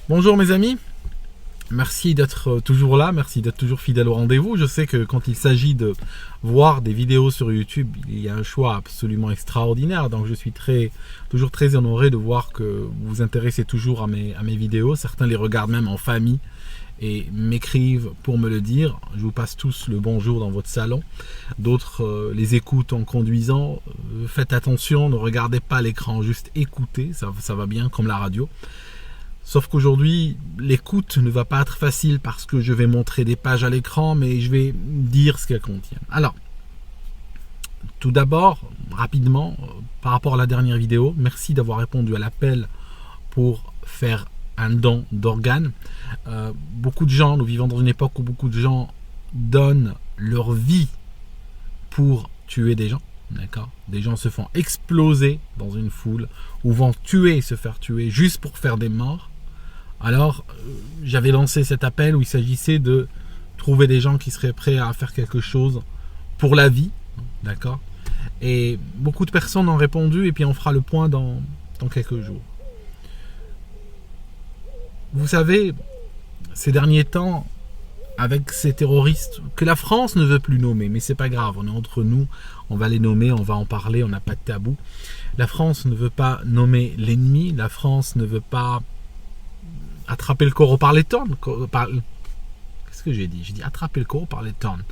Bonjour mes amis, merci d'être toujours là, merci d'être toujours fidèle au rendez-vous. Je sais que quand il s'agit de voir des vidéos sur YouTube, il y a un choix absolument extraordinaire. Donc je suis toujours très honoré de voir que vous vous intéressez toujours à mes vidéos. Certains les regardent même en famille et m'écrivent pour me le dire. Je vous passe tous le bonjour dans votre salon. D'autres les écoutent en conduisant. Faites attention, ne regardez pas l'écran, juste écoutez, ça va bien comme la radio. Sauf qu'aujourd'hui, l'écoute ne va pas être facile parce que je vais montrer des pages à l'écran, mais je vais dire ce qu'elles contiennent. Alors, tout d'abord, rapidement, par rapport à la dernière vidéo, merci d'avoir répondu à l'appel pour faire un don d'organes. Beaucoup de gens, nous vivons dans une époque où beaucoup de gens donnent leur vie pour tuer des gens. D'accord ? Des gens se font exploser dans une foule ou vont tuer et se faire tuer juste pour faire des morts. Alors, j'avais lancé cet appel où il s'agissait de trouver des gens qui seraient prêts à faire quelque chose pour la vie. D'accord ? Et beaucoup de personnes ont répondu et puis on fera le point dans quelques jours. Vous savez, ces derniers temps, avec ces terroristes que la France ne veut plus nommer, mais c'est pas grave, on est entre nous, on va les nommer, on va en parler, on n'a pas de tabou. La France ne veut pas nommer l'ennemi, la France ne veut pas attraper le taureau par les cornes. Qu'est-ce que j'ai dit? J'ai dit attraper le taureau par les cornes.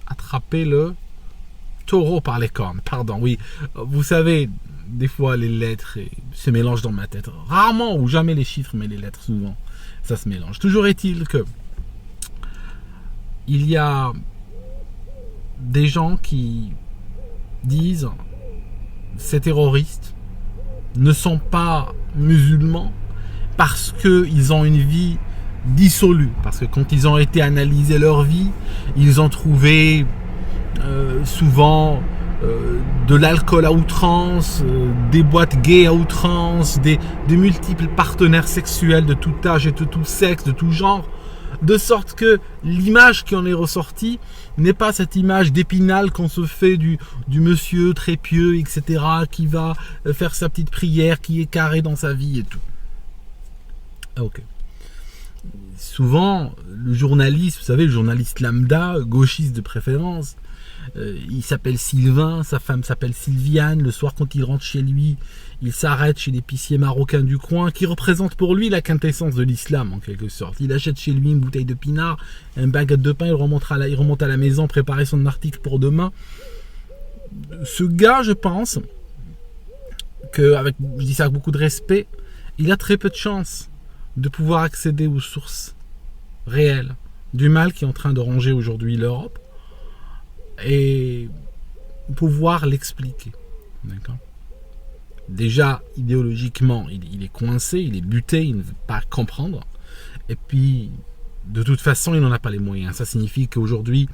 Attraper le taureau par les cornes, pardon, oui. Vous savez, des fois les lettres se mélangent dans ma tête. Rarement ou jamais les chiffres, mais les lettres souvent. Ça se mélange. Toujours est-il que il y a des gens qui disent ces terroristes ne sont pas musulmans parce qu'ils ont une vie dissolue. Parce que quand ils ont été analyser leur vie, ils ont trouvé souvent de l'alcool à outrance, des boîtes gays à outrance, des multiples partenaires sexuels de tout âge et de tout sexe, de tout genre, de sorte que l'image qui en est ressortie n'est pas cette image d'épinal qu'on se fait du monsieur très pieux, etc., qui va faire sa petite prière, qui est carré dans sa vie et tout. Ok. Souvent, le journaliste, vous savez, le journaliste lambda, gauchiste de préférence, il s'appelle Sylvain, sa femme s'appelle Sylviane. Le soir, quand il rentre chez lui, il s'arrête chez l'épicier marocain du coin, qui représente pour lui la quintessence de l'islam en quelque sorte. Il achète chez lui une bouteille de pinard, un baguette de pain, il remonte à la maison, préparer son article pour demain. Ce gars, je pense que, je dis ça avec beaucoup de respect, il a très peu de chance de pouvoir accéder aux sources réelles du mal qui est en train de ronger aujourd'hui l'Europe et pouvoir l'expliquer. D'accord ? Déjà, idéologiquement, il est coincé, il est buté, il ne veut pas comprendre. Et puis, de toute façon, il n'en a pas les moyens. Ça signifie qu'aujourd'hui,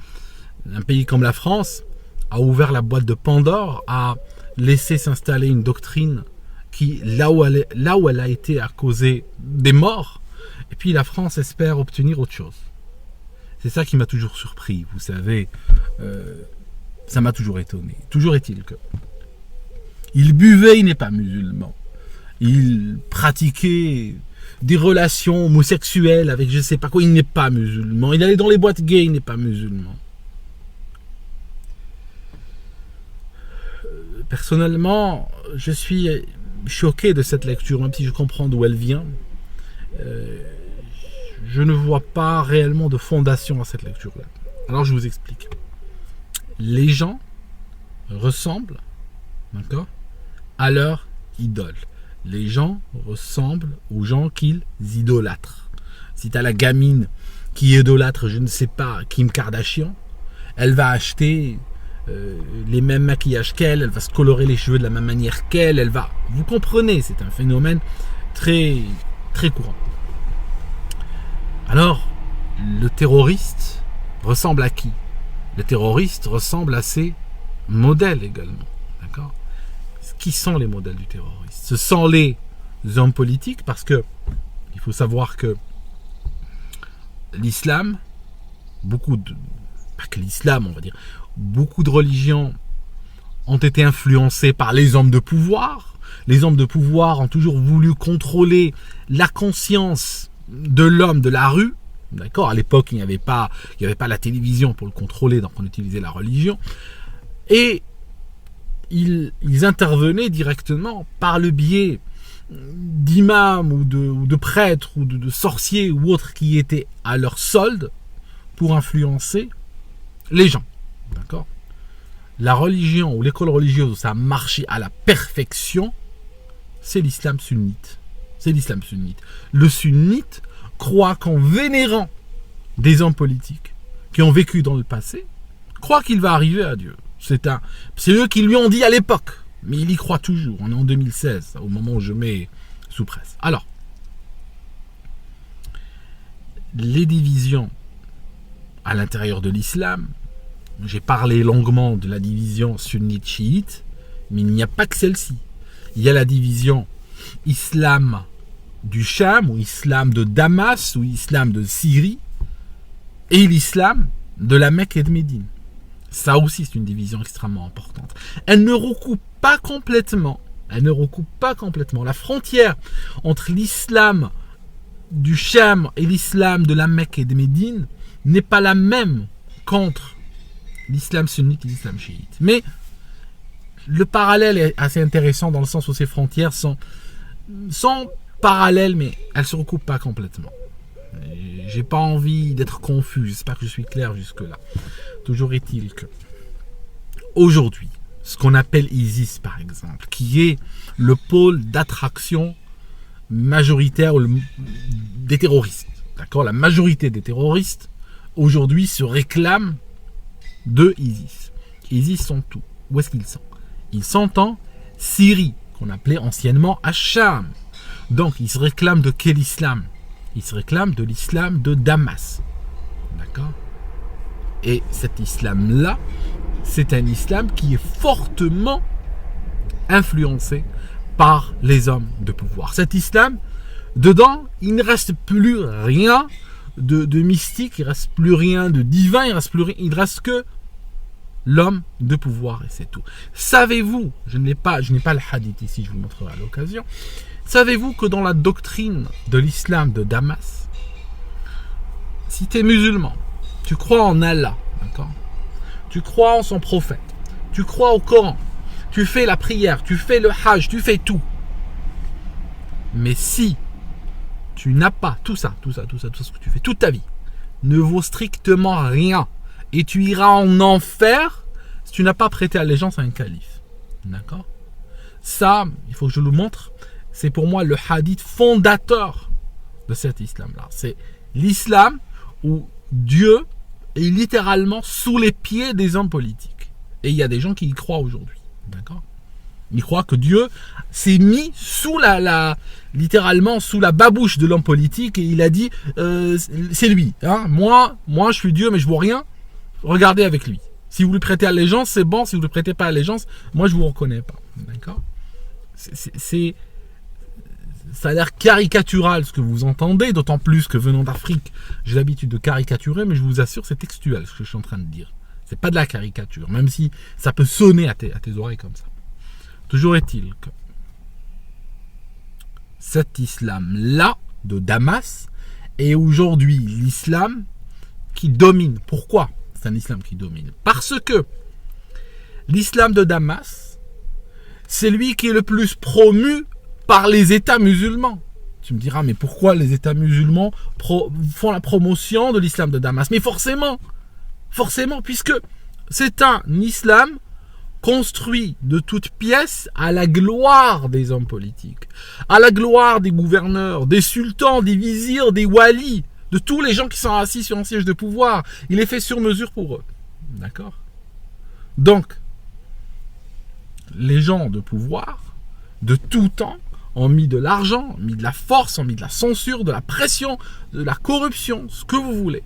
un pays comme la France a ouvert la boîte de Pandore, a laissé s'installer une doctrine qui, là où elle a été, a causé des morts. Et puis, la France espère obtenir autre chose. C'est ça qui m'a toujours surpris, vous savez. Ça m'a toujours étonné. Toujours est-il que il buvait, il n'est pas musulman. Il pratiquait des relations homosexuelles avec je ne sais pas quoi, il n'est pas musulman. Il allait dans les boîtes gays, il n'est pas musulman. Personnellement, je suis choqué de cette lecture, même si je comprends d'où elle vient. Je ne vois pas réellement de fondation à cette lecture-là. Alors je vous explique. Les gens ressemblent, d'accord, à leur idole. Les gens ressemblent aux gens qu'ils idolâtrent. Si tu as la gamine qui idolâtre, je ne sais pas, Kim Kardashian, elle va acheter les mêmes maquillages qu'elle, elle va se colorer les cheveux de la même manière qu'elle, elle va... Vous comprenez, c'est un phénomène très, très courant. Alors, le terroriste ressemble à qui? Le terroriste ressemble à ses modèles également. D'accord? Qui sont les modèles du terroriste? Ce sont les hommes politiques, parce que il faut savoir que l'islam, pas que l'islam, on va dire, beaucoup de religions ont été influencées par les hommes de pouvoir, Les hommes de pouvoir ont toujours voulu contrôler la conscience de l'homme de la rue. D'accord ? À l'époque, il n'y avait pas la télévision pour le contrôler, donc on utilisait la religion. Et ils intervenaient directement par le biais d'imams ou de prêtres ou de sorciers ou autres qui étaient à leur solde pour influencer les gens. D'accord ? La religion ou l'école religieuse où ça a marché à la perfection, c'est l'islam sunnite. C'est l'islam sunnite. Le sunnite croit qu'en vénérant des hommes politiques qui ont vécu dans le passé, croit qu'il va arriver à Dieu. C'est eux qui lui ont dit à l'époque, mais il y croit toujours. On est en 2016, au moment où je mets sous presse. Alors, les divisions à l'intérieur de l'islam, j'ai parlé longuement de la division sunnite-chiite, mais il n'y a pas que celle-ci. Il y a la division islam du Cham, ou islam de Damas, ou islam de Syrie, et l'islam de la Mecque et de Médine. Ça aussi, c'est une division extrêmement importante. Elle ne recoupe pas complètement. La frontière entre l'islam du Cham et l'islam de la Mecque et de Médine n'est pas la même qu'entre l'islam sunnite et l'islam chiite. Mais le parallèle est assez intéressant dans le sens où ces frontières sont parallèles, mais elles ne se recoupent pas complètement. J'ai pas envie d'être confus, j'espère que je suis clair jusque-là. Toujours est-il que aujourd'hui, ce qu'on appelle ISIS par exemple, qui est le pôle d'attraction majoritaire des terroristes, d'accord ? La majorité des terroristes aujourd'hui se réclament de ISIS. ISIS sont où ? Où est-ce qu'ils sont ? Ils sont en Syrie, qu'on appelait anciennement Hacham. Donc ils se réclament de quel islam ? Ils se réclament de l'islam de Damas. D'accord ? Et cet islam-là, c'est un islam qui est fortement influencé par les hommes de pouvoir. Cet islam, dedans, il ne reste plus rien de mystique, il ne reste plus rien de divin, il ne reste que l'homme de pouvoir et c'est tout. Savez-vous, je n'ai pas le hadith ici, je vous le montrerai à l'occasion, savez-vous que dans la doctrine de l'islam de Damas, si tu es musulman, tu crois en Allah, d'accord ? Tu crois en son prophète, tu crois au Coran, tu fais la prière, tu fais le hajj, tu fais tout. Mais si tu n'as pas tout ça, tout ce que tu fais toute ta vie, ne vaut strictement rien, et tu iras en enfer si tu n'as pas prêté allégeance à un calife. D'accord ? Ça, il faut que je le montre, c'est pour moi le hadith fondateur de cet islam-là. C'est l'islam où Dieu est littéralement sous les pieds des hommes politiques. Et il y a des gens qui y croient aujourd'hui. D'accord ? Ils croient que Dieu s'est mis sous littéralement sous la babouche de l'homme politique et il a dit c'est lui. Hein, moi je suis Dieu mais je ne vaux rien. Regardez avec lui. Si vous lui prêtez allégeance, c'est bon. Si vous ne lui prêtez pas allégeance, moi je ne vous reconnais pas. D'accord ? Ça a l'air caricatural ce que vous entendez, d'autant plus que venant d'Afrique, j'ai l'habitude de caricaturer, mais je vous assure, c'est textuel ce que je suis en train de dire. C'est pas de la caricature, même si ça peut sonner à tes oreilles comme ça. Toujours est-il que cet islam-là, de Damas, est aujourd'hui l'islam qui domine. Pourquoi c'est un islam qui domine ? Parce que l'islam de Damas, c'est lui qui est le plus promu par les États musulmans. Tu me diras, mais pourquoi les États musulmans font la promotion de l'islam de Damas ? Mais forcément, puisque c'est un islam construit de toutes pièces à la gloire des hommes politiques, à la gloire des gouverneurs, des sultans, des vizirs, des walis, de tous les gens qui sont assis sur un siège de pouvoir. Il est fait sur mesure pour eux. D'accord ? Donc, les gens de pouvoir, de tout temps, ont mis de l'argent, ont mis de la force, ont mis de la censure, de la pression, de la corruption, ce que vous voulez,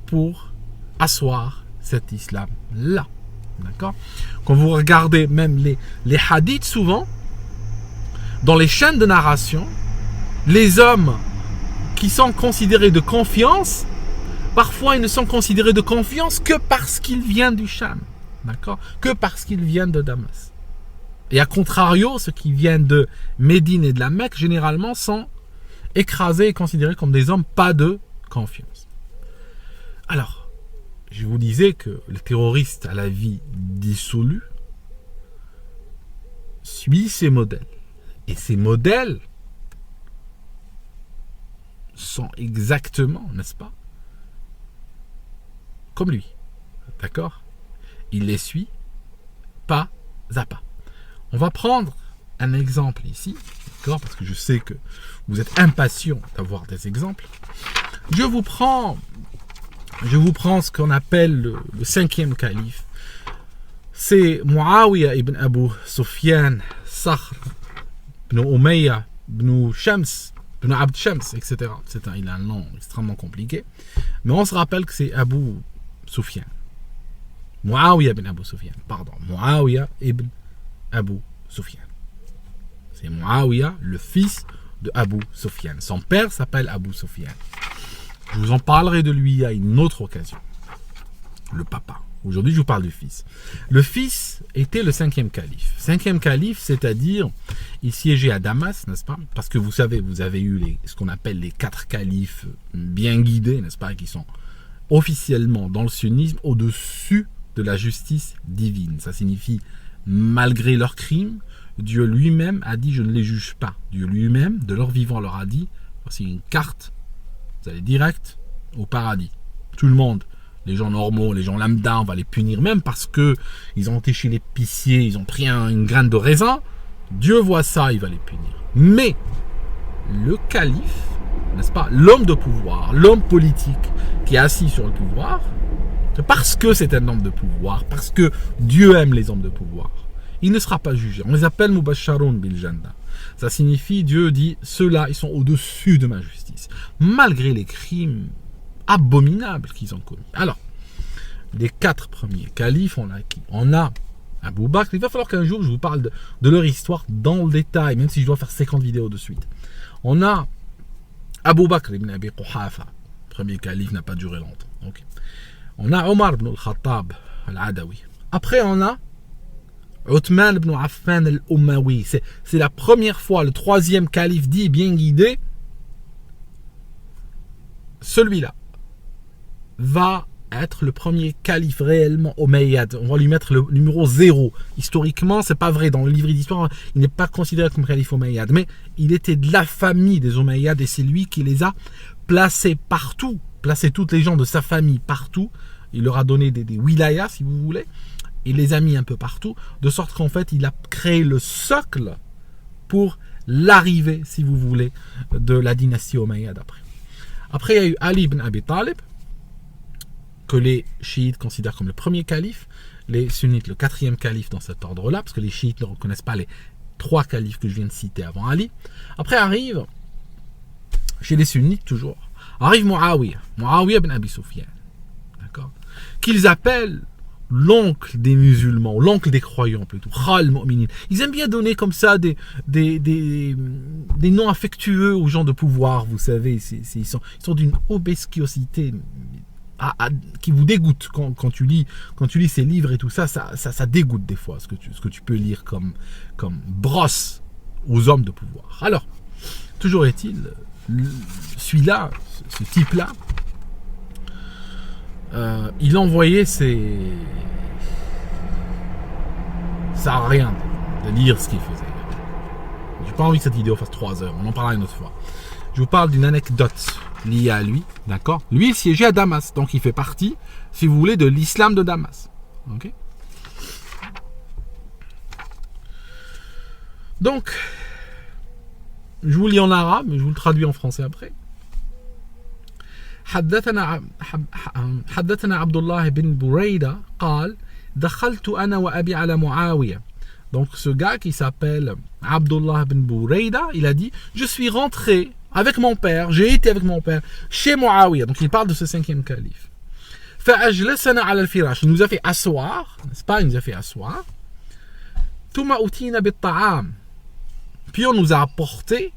pour asseoir cet islam-là. D'accord ? Quand vous regardez même les hadiths, souvent, dans les chaînes de narration, les hommes qui sont considérés de confiance, parfois ils ne sont considérés de confiance que parce qu'ils viennent du Cham. D'accord ? Que parce qu'ils viennent de Damas. Et à contrario, ceux qui viennent de Médine et de la Mecque, généralement, sont écrasés et considérés comme des hommes pas de confiance. Alors, je vous disais que le terroriste à la vie dissolue suit ces modèles. Et ces modèles sont exactement, n'est-ce pas, comme lui. D'accord? Il les suit pas à pas. On va prendre un exemple ici, d'accord? Parce que je sais que vous êtes impatient d'avoir des exemples. Je vous prends ce qu'on appelle le cinquième calife. C'est Muawiyah ibn Abu Sufyan, Sakhr ibn Umayya ibn Shams, ibn Abd Shams, etc. Il a un nom extrêmement compliqué. Mais on se rappelle que c'est Abu Sufyan. Muawiyah ibn Abu Sufyan, pardon. Muawiyah ibn Abu Sufyan. C'est Muawiyah, le fils de Abu Sufyan. Son père s'appelle Abu Sufyan. Je vous en parlerai de lui à une autre occasion. Le papa. Aujourd'hui, je vous parle du fils. Le fils était le cinquième calife. Cinquième calife, c'est-à-dire, il siégeait à Damas, n'est-ce pas? Parce que vous savez, vous avez eu ce qu'on appelle les 4 califes bien guidés, n'est-ce pas? Qui sont officiellement dans le sunnisme au-dessus de la justice divine. Ça signifie, malgré leurs crimes, Dieu lui-même a dit, je ne les juge pas. Dieu lui-même, de leur vivant, leur a dit, voici une carte, vous allez direct au paradis. Tout le monde. Les gens normaux, les gens lambda, on va les punir même parce que ils ont été chez l'épicier, ils ont pris une graine de raisin. Dieu voit ça, il va les punir. Mais le calife, n'est-ce pas, l'homme de pouvoir, l'homme politique qui est assis sur le pouvoir, parce que c'est un homme de pouvoir, parce que Dieu aime les hommes de pouvoir, il ne sera pas jugé. On les appelle Mubasharun bil Jannah. Ça signifie, Dieu dit, ceux-là, ils sont au-dessus de ma justice, malgré les crimes abominables qu'ils ont commis. Alors, les 4 premiers califes, on a qui? On a Abu Bakr. Il va falloir qu'un jour je vous parle de leur histoire dans le détail, même si je dois faire 50 vidéos de suite. On a Abu Bakr ibn Abi Quhafa. Le premier calife n'a pas duré longtemps. Okay. On a Omar ibn al-Khattab al-Adawi. Après, on a Uthman ibn Affan al-Umawi. C'est la première fois, le 3e calife dit bien guidé. Celui-là va être le premier calife réellement Omeyyade. On va lui mettre le numéro 0. Historiquement, c'est pas vrai. Dans le livre d'histoire, il n'est pas considéré comme calife Omeyyade. Mais il était de la famille des Omeyyades et c'est lui qui les a placés partout. Placé toutes les gens de sa famille partout. Il leur a donné des wilayas, si vous voulez. Il les a mis un peu partout. De sorte qu'en fait, il a créé le socle pour l'arrivée, si vous voulez, de la dynastie Omeyyade après. Après, il y a eu Ali ibn Abi Talib, que les chiites considèrent comme le premier calife, les sunnites le 4e calife dans cet ordre-là, parce que les chiites ne reconnaissent pas les 3 califes que je viens de citer avant Ali. Après arrive, chez les sunnites toujours, arrive Muawiyah ibn Abi Sufyan, d'accord, qu'ils appellent l'oncle des musulmans, l'oncle des croyants plutôt, Khal Mu'minin. Ils aiment bien donner comme ça des noms affectueux aux gens de pouvoir, vous savez, ils sont d'une obscurité qui vous dégoûte quand tu lis ces livres et tout ça, ça dégoûte des fois ce que tu peux lire comme brosse aux hommes de pouvoir. Alors, toujours est-il, celui-là, ce type-là, il envoyait ses... Ça n'a rien de lire ce qu'il faisait. J'ai pas envie que cette vidéo fasse 3 heures, on en parlera une autre fois. Je vous parle d'une anecdote liée à lui, d'accord? Lui, il siégeait à Damas, donc il fait partie, si vous voulez, de l'islam de Damas. Ok? Donc, je vous lis en arabe, mais je vous le traduis en français après. حدثنا عبد الله بن بريدة قال دخلت أنا وأبي على معاوية. Donc ce gars qui s'appelle Abdullah ibn Burayda, il a dit, je suis rentré avec mon père, j'ai été avec mon père chez Muawiyah. Donc il parle de ce 5e calife. فأجلسنا على الفراش. Il nous a fait asseoir, n'est-ce pas? Il nous a fait asseoir. ثم أتينا بالطعام. Puis on nous a apporté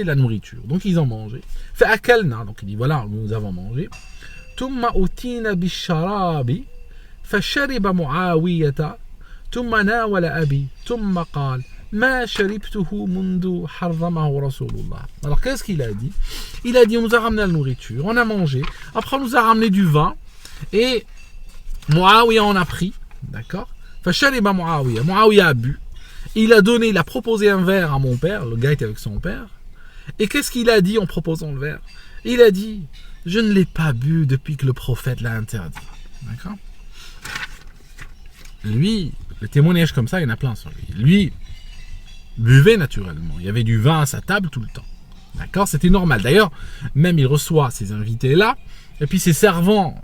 la nourriture. Donc ils ont mangé. فأكلنا. Donc il dit voilà, nous avons mangé. ثم أتينا بالشراب فشرب معاوية ثم ناول أبي ثم قال ما شربته منذ حرمه رسول الله. Alors qu'est-ce qu'il a dit? Il a dit on nous a ramené la nourriture, on a mangé, après on nous a ramené du vin et Muawiya en a pris, d'accord? Fashariba Muawiya, Muawiya a bu. Il a proposé un verre à mon père, le gars était avec son père. Et qu'est-ce qu'il a dit en proposant le verre? Il a dit je ne l'ai pas bu depuis que le prophète l'a interdit. D'accord? Lui, le témoignage comme ça, il y en a plein sur lui. Lui, buvait naturellement. Il y avait du vin à sa table tout le temps. D'accord? C'était normal. D'ailleurs, même il reçoit ses invités là, et puis ses servants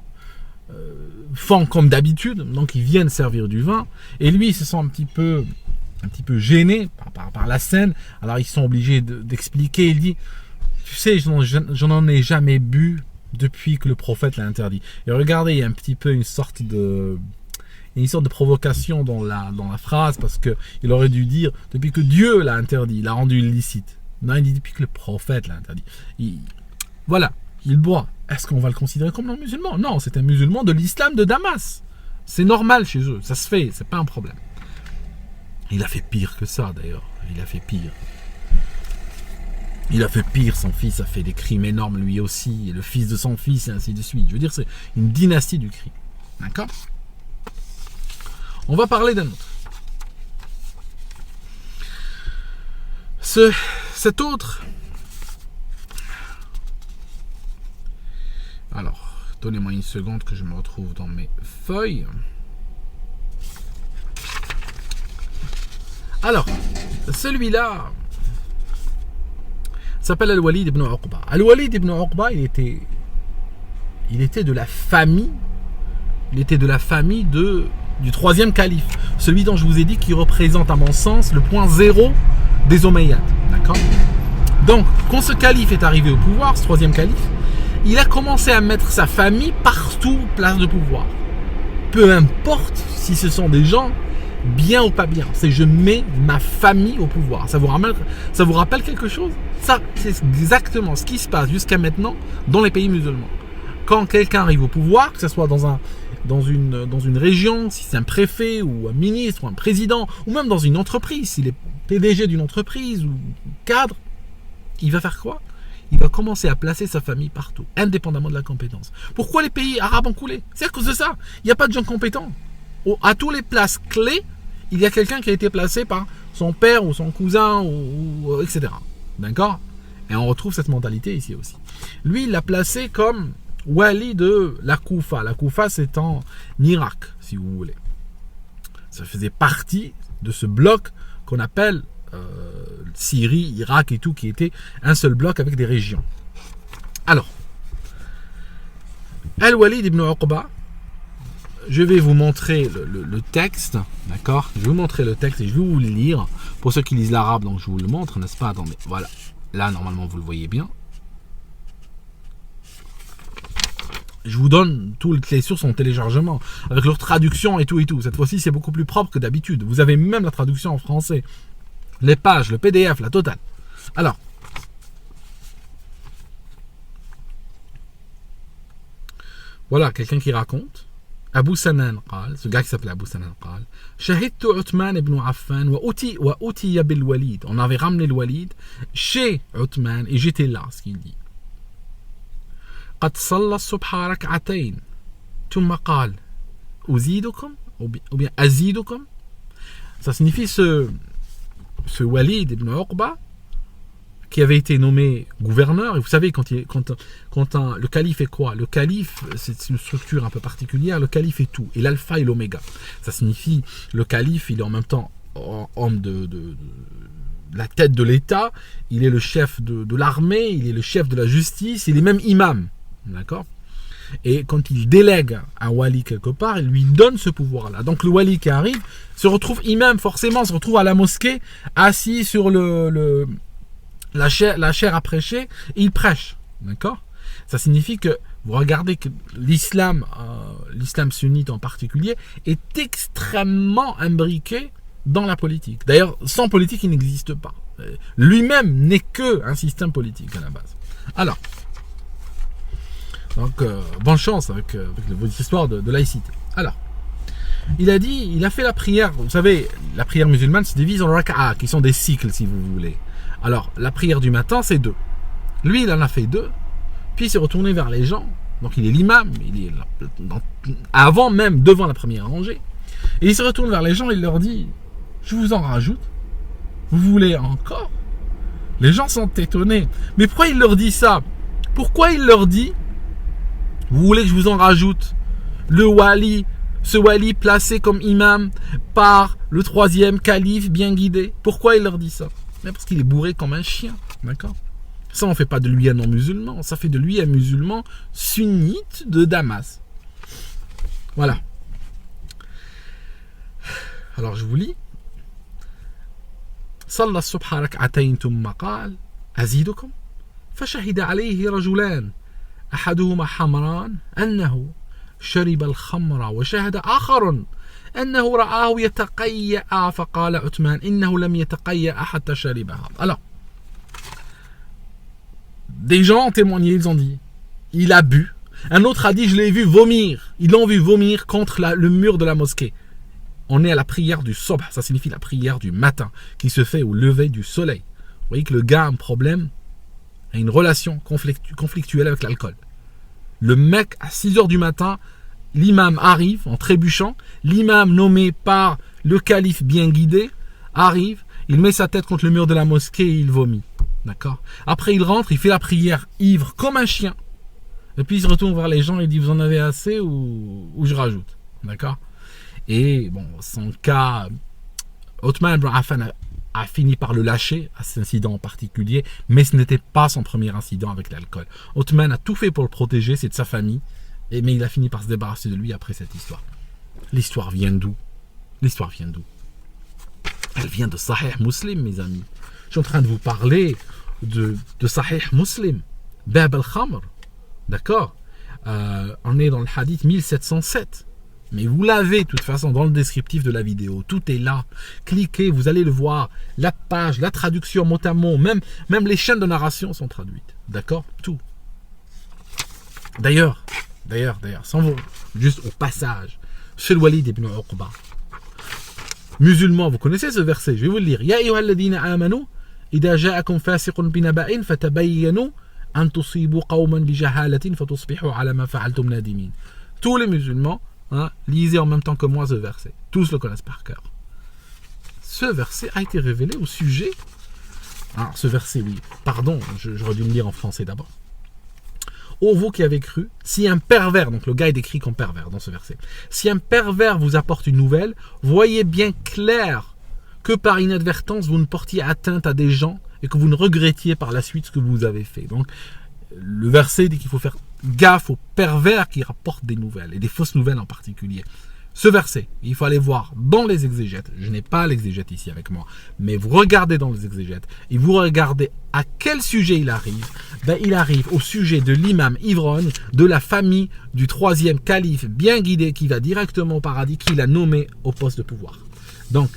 font comme d'habitude, donc ils viennent servir du vin, et lui, il se sent un petit peu gêné par la scène. Alors ils sont obligés d'expliquer. Il dit, tu sais, je n'en ai jamais bu depuis que le prophète l'a interdit. Et regardez, il y a un petit peu une sorte de provocation dans la phrase, parce que il aurait dû dire depuis que Dieu l'a interdit, l'a rendu illicite. Non, il dit depuis que le prophète l'a interdit. Voilà, il boit. Est-ce qu'on va le considérer comme non musulman? Non, c'est un musulman de l'islam de Damas. C'est normal chez eux, ça se fait, c'est pas un problème. Il a fait pire que ça d'ailleurs, il a fait pire. Il a fait pire, son fils a fait des crimes énormes lui aussi, et le fils de son fils, et ainsi de suite. Je veux dire, c'est une dynastie du crime. D'accord? On va parler d'un autre. Cet autre... Alors, donnez-moi une seconde que je me retrouve dans mes feuilles. Alors, celui-là s'appelle Al-Walid ibn Uqba. Al-Walid ibn Uqba, il était de la famille, du troisième calife, celui dont je vous ai dit qui représente à mon sens le point zéro des Omeyyades. D'accord? Donc, quand ce calife est arrivé au pouvoir, ce troisième calife, il a commencé à mettre sa famille partout, place de pouvoir. Peu importe si ce sont des gens bien ou pas bien, c'est je mets ma famille au pouvoir. Ça vous rappelle quelque chose? Ça, c'est exactement ce qui se passe jusqu'à maintenant dans les pays musulmans. Quand quelqu'un arrive au pouvoir, que ce soit dans une région, si c'est un préfet ou un ministre ou un président, ou même dans une entreprise, s'il est PDG d'une entreprise ou cadre, il va faire quoi? Il va commencer à placer sa famille partout, indépendamment de la compétence. Pourquoi les pays arabes ont coulé? C'est à cause de ça. Il n'y a pas de gens compétents. À toutes les places clés, il y a quelqu'un qui a été placé par son père ou son cousin, ou etc. D'accord? Et on retrouve cette mentalité ici aussi. Lui, il l'a placé comme wali de la Koufa. La Koufa, c'est en Irak, si vous voulez. Ça faisait partie de ce bloc qu'on appelle Syrie, Irak et tout, qui était un seul bloc avec des régions. Alors, Al-Walid ibn Uqba, je vais vous montrer le texte, d'accord? Je vais vous montrer le texte et je vais vous le lire. Pour ceux qui lisent l'arabe, donc je vous le montre, n'est-ce pas? Attendez, voilà. Là, normalement, vous le voyez bien. Je vous donne toutes les sources en téléchargement, avec leur traduction et tout et tout. Cette fois-ci, c'est beaucoup plus propre que d'habitude. Vous avez même la traduction en français. Les pages, le PDF, la totale. Alors, voilà quelqu'un qui raconte. Abu Sanan قال, ce gars qui s'appelait Abu Sanan قال, شهدت عثمان بن عفان وأتي بالوليد. On avait ramené le Walid chez Uthman et j'étais là, ce qu'il dit. قد صلى الصبح ركعتين ثم قال أزيدكم ou bien أزيدكم. Ça signifie ce Walid ibn Uqba qui avait été nommé gouverneur. Et vous savez, quand le calife est quoi? Le calife, c'est une structure un peu particulière. Le calife est tout, et l'alpha et l'oméga. Ça signifie, le calife, il est en même temps homme de la tête de l'État, il est le chef de l'armée, il est le chef de la justice, il est même imam. D'accord? Et quand il délègue un wali quelque part, il lui donne ce pouvoir-là. Donc le wali qui arrive se retrouve imam, forcément, se retrouve à la mosquée, assis sur la chaire à prêcher, et il prêche. D'accord? Ça signifie que, vous regardez que l'islam sunnite en particulier, est extrêmement imbriqué dans la politique. D'ailleurs, sans politique, il n'existe pas. Lui-même n'est qu'un système politique à la base. Alors, donc, bonne chance avec votre histoire de laïcité. Alors, Il a dit, il a fait la prière. Vous savez, la prière musulmane se divise en raka'a, qui sont des cycles, si vous voulez. Alors, la prière du matin, c'est 2. Lui, il en a fait 2. Puis il s'est retourné vers les gens. Donc, il est l'imam. Il est avant même, devant la première rangée. Et il se retourne vers les gens. Il leur dit, je vous en rajoute. Vous voulez encore? Les gens sont étonnés. Mais pourquoi il leur dit ça? Pourquoi il leur dit, vous voulez que je vous en rajoute? Le wali, ce wali placé comme imam par le 3e calife bien guidé. Pourquoi il leur dit ça? Mais parce qu'il est bourré comme un chien, d'accord? Ça, on ne fait pas de lui un non-musulman, ça fait de lui un musulman sunnite de Damas. Voilà. Alors, je vous lis. صلى الصبح ركعتين ثم قال أزيدكم فشهد عليه رجلان أحدهما حمران أنه شرب الخمر وشهد آخر أنه رآه يتقيأ فقال عثمان إنه لم يتقيأ حتى شربها. Alors, des gens ont témoigné, ils ont dit, il a bu. Un autre a dit, je l'ai vu vomir. Ils l'ont vu vomir contre le mur de la mosquée. On est à la prière du sobh, ça signifie la prière du matin, qui se fait au lever du soleil. Vous voyez que le gars a un problème, a une relation conflictuelle avec l'alcool. Le mec, à 6h du matin, l'imam arrive en trébuchant, l'imam nommé par le calife bien guidé arrive, il met sa tête contre le mur de la mosquée et il vomit. D'accord? Après il rentre, il fait la prière ivre comme un chien. Et puis il se retourne vers les gens et il dit, vous en avez assez ou je rajoute? D'accord? Et bon, son cas, Othman ibn Affan a fini par le lâcher à cet incident en particulier, mais ce n'était pas son premier incident avec l'alcool. Othman a tout fait pour le protéger, c'est de sa famille, mais il a fini par se débarrasser de lui après cette histoire. L'histoire vient d'où? L'histoire vient d'où? Elle vient de Sahih Muslim, mes amis. Je suis en train de vous parler de Sahih Muslim, Bab al-Khamr, d'accord? On est dans le hadith 1707. Mais vous l'avez de toute façon dans le descriptif de la vidéo. Tout est là. Cliquez, vous allez le voir. La page, la traduction mot à mot, même les chaînes de narration sont traduites. D'accord? Tout. D'ailleurs, sans vous, juste au passage, chez le Walid ibn Uqba, musulman, vous connaissez ce verset? Je vais vous le lire. Ya ayyuhalladhina amanu, idha ja'akum fasiqun binaba'in fatabayyanu an tusibu qawman bijahalatin fatusbihu ala ma fa'altum nadimin. Tous les musulmans, hein, lisez en même temps que moi ce verset. Tous le connaissent par cœur. Ce verset a été révélé au sujet. Alors, ce verset, oui. Pardon, j'aurais dû me lire en français d'abord. Ô vous qui avez cru, si un pervers, donc le gars est décrit comme pervers dans ce verset, si un pervers vous apporte une nouvelle, voyez bien clair que par inadvertance vous ne portiez atteinte à des gens et que vous ne regrettiez par la suite ce que vous avez fait. Donc, le verset dit qu'il faut faire gaffe aux pervers qui rapportent des nouvelles, et des fausses nouvelles en particulier. Ce verset, il faut aller voir dans les exégètes. Je n'ai pas l'exégète ici avec moi, mais vous regardez dans les exégètes et vous regardez à quel sujet il arrive. Ben, il arrive au sujet de l'imam ivrogne de la famille du 3e calife bien guidé qui va directement au paradis, qu'il a nommé au poste de pouvoir. Donc,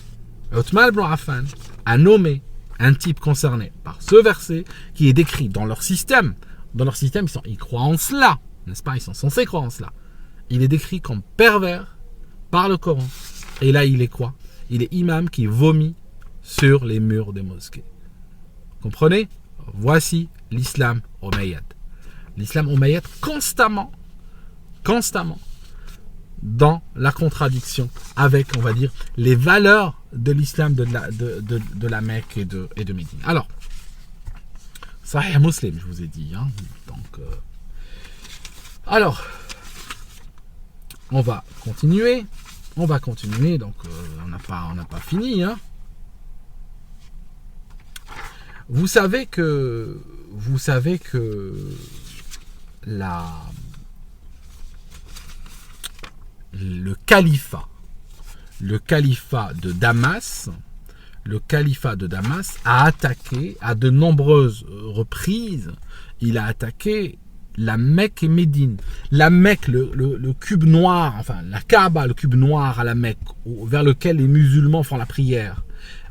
Othman ibn Affan a nommé un type concerné par ce verset qui est décrit dans leur système. Dans leur système, ils croient en cela, n'est-ce pas? Ils sont censés croire en cela. Il est décrit comme pervers par le Coran. Et là, il est quoi? Il est imam qui vomit sur les murs des mosquées. Comprenez? Voici l'islam omeyyade. L'islam omeyyade constamment dans la contradiction avec, on va dire, les valeurs de l'islam de la Mecque et de Médine. Alors, Sahih Muslim, je vous ai dit. Hein. Donc, alors, on va continuer. Donc, on n'a pas fini. Hein. Vous savez que le califat de Damas, a attaqué à de nombreuses reprises. Il a attaqué la Mecque et Médine. La Mecque, le cube noir, enfin la Kaaba, le cube noir à la Mecque, vers lequel les musulmans font la prière,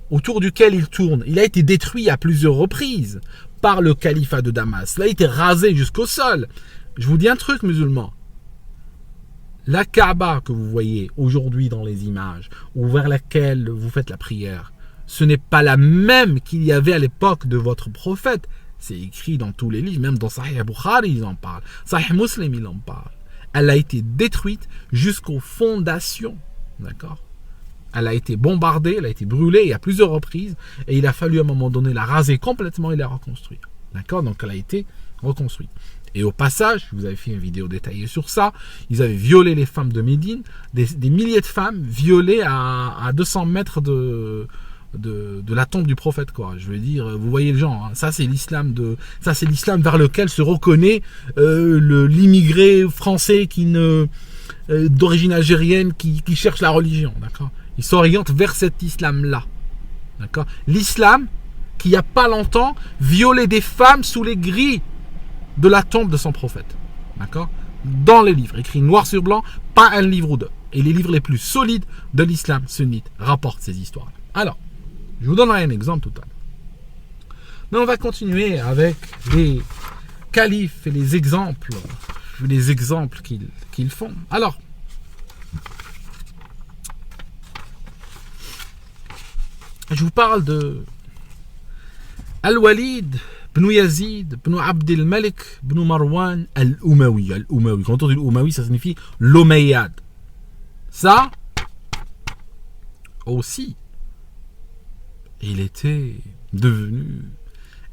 autour duquel ils tournent, il a été détruit à plusieurs reprises par le califat de Damas. Il a été rasé jusqu'au sol. Je vous dis un truc, musulmans. La Kaaba que vous voyez aujourd'hui dans les images, ou vers laquelle vous faites la prière, ce n'est pas la même qu'il y avait à l'époque de votre prophète. C'est écrit dans tous les livres, même dans Sahih Bukhari, ils en parlent. Sahih Muslim, ils en parlent. Elle a été détruite jusqu'aux fondations. D'accord ? Elle a été bombardée, elle a été brûlée à plusieurs reprises, et il a fallu à un moment donné la raser complètement et la reconstruire. D'accord ? Donc elle a été reconstruite. Et au passage, vous avez fait une vidéo détaillée sur ça, ils avaient violé les femmes de Médine, des milliers de femmes violées à 200 mètres de la tombe du prophète, quoi. Je veux dire, vous voyez le genre, hein. Ça c'est l'islam vers lequel se reconnaît l'immigré français d'origine algérienne qui cherche la religion, d'accord. Il s'oriente vers cet islam-là, d'accord. L'islam qui, il n'y a pas longtemps, violait des femmes sous les grilles de la tombe de son prophète, d'accord. Dans les livres, écrit noir sur blanc, pas un livre ou deux. Et les livres les plus solides de l'islam sunnite rapportent ces histoires. Alors, je vous donnerai un exemple tout à l'heure. Mais on va continuer avec les califes et les exemples qu'ils font. Alors, je vous parle de Al-Walid ibn Yazid ibn Abd al-Malik ibn Marwan al-Umawi. Al-Umawi. Quand on dit l'Umawi, ça signifie l'Omeyyade. Ça aussi, il était devenu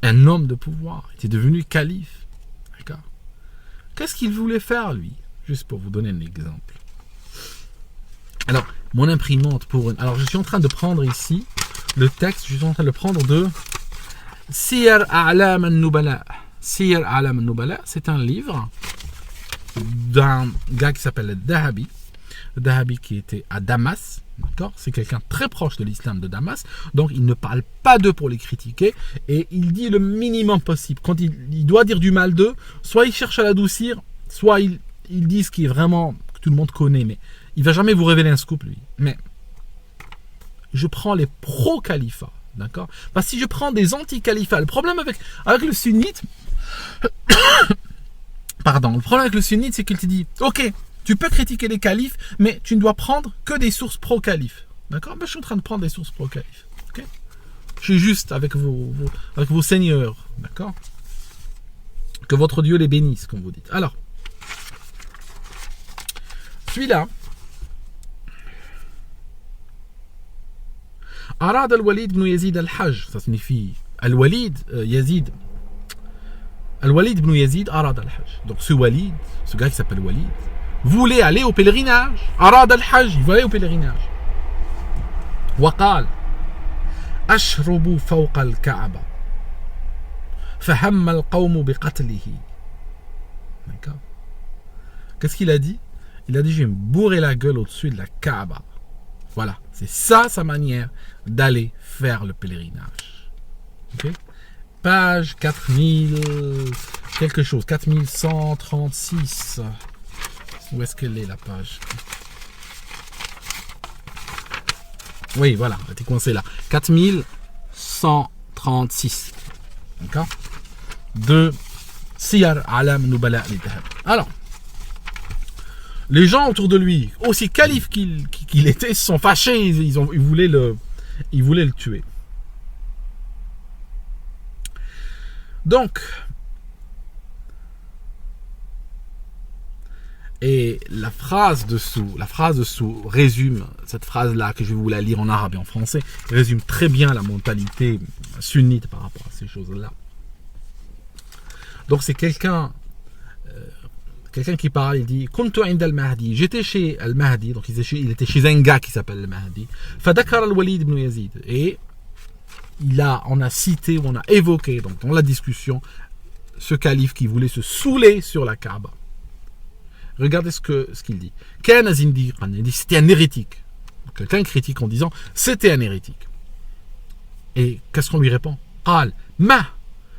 un homme de pouvoir. Il était devenu calife. D'accord. Qu'est-ce qu'il voulait faire, lui? Juste pour vous donner un exemple. Alors, mon imprimante Alors, je suis en train de prendre ici le texte. Je suis en train de le prendre de Siyar A'lam al-Nubala. Siyar A'lam al-Nubala, c'est un livre d'un gars qui s'appelle Dahabi. Dahabi qui était à Damas. D'accord, c'est quelqu'un très proche de l'islam de Damas, donc il ne parle pas d'eux pour les critiquer, et il dit le minimum possible. Quand il doit dire du mal d'eux, soit il cherche à l'adoucir, soit il dit ce qui est vraiment, que tout le monde connaît, mais il ne va jamais vous révéler un scoop, lui. Mais je prends les pro-califats, d'accord. Parce que si je prends des anti-califats, le problème avec le sunnite, le problème avec le sunnite, c'est qu'il te dit, ok, tu peux critiquer les califes, mais tu ne dois prendre que des sources pro-califes. D'accord? Je suis en train de prendre des sources pro-califes. Okay? Je suis juste avec vos seigneurs. D'accord? Que votre Dieu les bénisse, comme vous dites. Alors, celui-là. Arad al-Walid ibn Yazid al-Hajj. Ça signifie al-Walid, Yazid. Al-Walid ibn Yazid, Arad al-Hajj. Donc ce Walid, ce gars qui s'appelle Walid, voulait aller au pèlerinage. Arad al-Hajj, il voulait aller au pèlerinage. وقال أشرب فوق الكعبة فهم القوم بقتله. D'accord. Qu'est-ce qu'il a dit? Il a dit, je vais me bourrer la gueule au-dessus de la Kaaba. Voilà, c'est ça sa manière d'aller faire le pèlerinage. Ok. Page 4000 quelque chose, 4136. Où est-ce qu'elle est, la page? Oui, voilà, elle était coincée là. 4136. D'accord? De Siyar A'lam Nubala al-Dhahab. Alors, les gens autour de lui, aussi calife qu'il était, se sont fâchés. Ils voulaient le tuer. Donc, et la phrase dessous résume, cette phrase-là, que je vais vous la lire en arabe et en français, résume très bien la mentalité sunnite par rapport à ces choses-là. Donc c'est quelqu'un qui parle, il dit « Kuntu inda al-Mahdi » j'étais chez al-Mahdi, donc il était chez un gars qui s'appelle al-Mahdi. « Fadakar al-Walid ibn Yazid » et on a cité, on a évoqué donc, dans la discussion ce calife qui voulait se saouler sur la Kaaba. Regardez ce qu'il dit. Il dit c'était un hérétique. Quelqu'un critique en disant c'était un hérétique. Et qu'est-ce qu'on lui répond? قال ما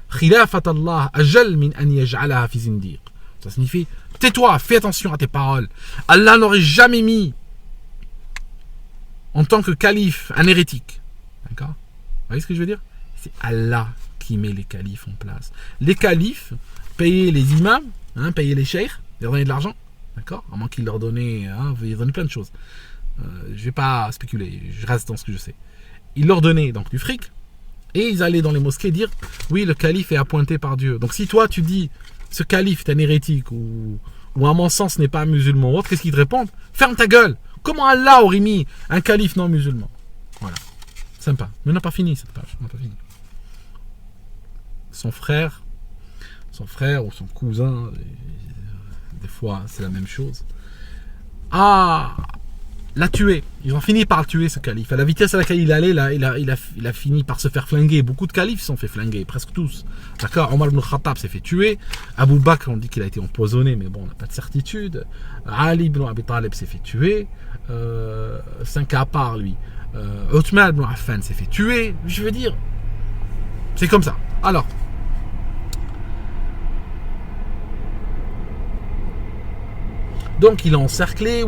خلافة الله أجل من أن يجعلها في زنديق. Ça signifie tais-toi, fais attention à tes paroles. Allah n'aurait jamais mis en tant que calife un hérétique. D'accord? Vous voyez ce que je veux dire? C'est Allah qui met les califes en place. Les califes payaient les imams, payaient les cheikhs, leur donnaient de l'argent. D'accord? À moins qu'il leur donnait, il donnait plein de choses. Je ne vais pas spéculer, je reste dans ce que je sais. Il leur donnait donc du fric, et ils allaient dans les mosquées dire, oui, le calife est appointé par Dieu. Donc si toi tu dis, ce calife est un hérétique, ou à mon sens n'est pas un musulman ou autre, qu'est-ce qu'ils te répondent? Ferme ta gueule! Comment Allah aurait mis un calife non musulman? Voilà. Sympa. Mais on n'a pas fini cette page. On n'a pas fini. Son frère ou son cousin, des fois c'est la même chose, l'a tué. Ils ont fini par le tuer, ce calife. À la vitesse à laquelle il allait, là, il a fini par se faire flinguer. Beaucoup de califes se sont fait flinguer, presque tous. D'accord? Omar ibn Khattab s'est fait tuer. Abu Bakr, on dit qu'il a été empoisonné, mais bon, on n'a pas de certitude. Ali ibn Abi Talib s'est fait tuer. 5 cas à part, lui. Uthman ibn Affan s'est fait tuer. Je veux dire, c'est comme ça. Alors, donc ils l'ont encerclé, ils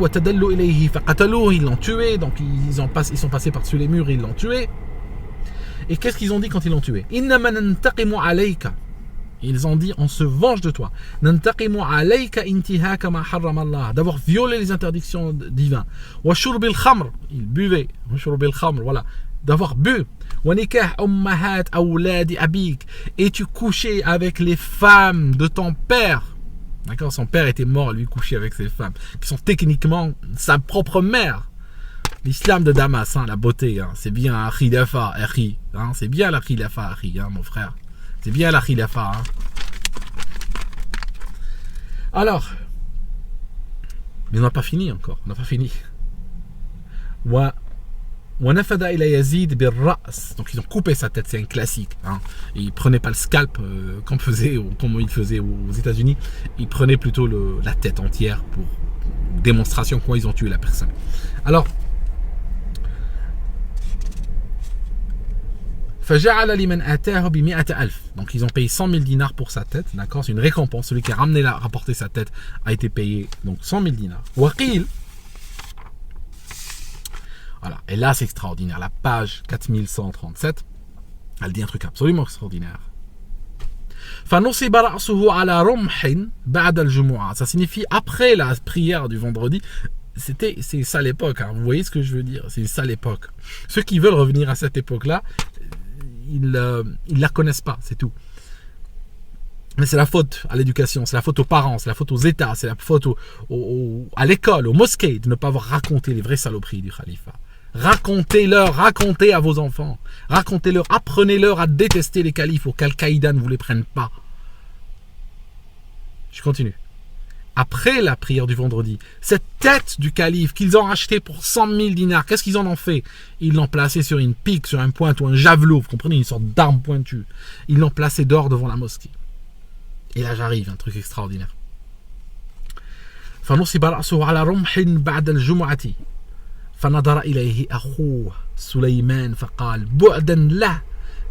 l'ont tué, donc ils sont passés par-dessus les murs et ils l'ont tué. Et qu'est-ce qu'ils ont dit quand ils l'ont tué? Ils ont dit, on se venge de toi. D'avoir violé les interdictions divines. Ils buvaient. Voilà. D'avoir bu. Et tu couchais avec les femmes de ton père. D'accord, son père était mort, lui couché avec ses femmes, qui sont techniquement sa propre mère. L'islam de Damas, la beauté, c'est bien la khilafa, c'est bien la khilafa, mon frère. C'est bien la khilafa. Alors, mais on n'a pas fini encore, on n'a pas fini. Donc ils ont coupé sa tête, c'est un classique. Ils prenaient pas le scalp comme ils faisaient aux États-Unis. Ils prenaient plutôt la tête entière pour démonstration comment ils ont tué la personne. Alors, donc ils ont payé 100 000 dinars pour sa tête, d'accord, c'est une récompense. Celui qui a rapporté sa tête a été payé donc 100 000 dinars. Voilà, et là c'est extraordinaire, la page 4137, elle dit un truc absolument extraordinaire. Ça signifie après la prière du vendredi. C'est ça l'époque, vous voyez ce que je veux dire, c'est ça l'époque. Ceux qui veulent revenir à cette époque-là, ils la connaissent pas, c'est tout. Mais c'est la faute à l'éducation, c'est la faute aux parents, c'est la faute aux États, c'est la faute à l'école, aux mosquées de ne pas avoir raconté les vraies saloperies du khalifa. Racontez à vos enfants, racontez-leur, apprenez-leur à détester les califes pour qu'Al-Qaïda ne vous les prenne pas. Je continue. Après la prière du vendredi, cette tête du calife qu'ils ont achetée pour 100 000 dinars, qu'est-ce qu'ils en ont fait? Ils l'ont placée sur une pique, sur un pointe ou un javelot, vous comprenez, une sorte d'arme pointue. Ils l'ont placée dehors devant la mosquée. Et là j'arrive, un truc extraordinaire. فنظر إليه أخوه سليمان فقال بعدا له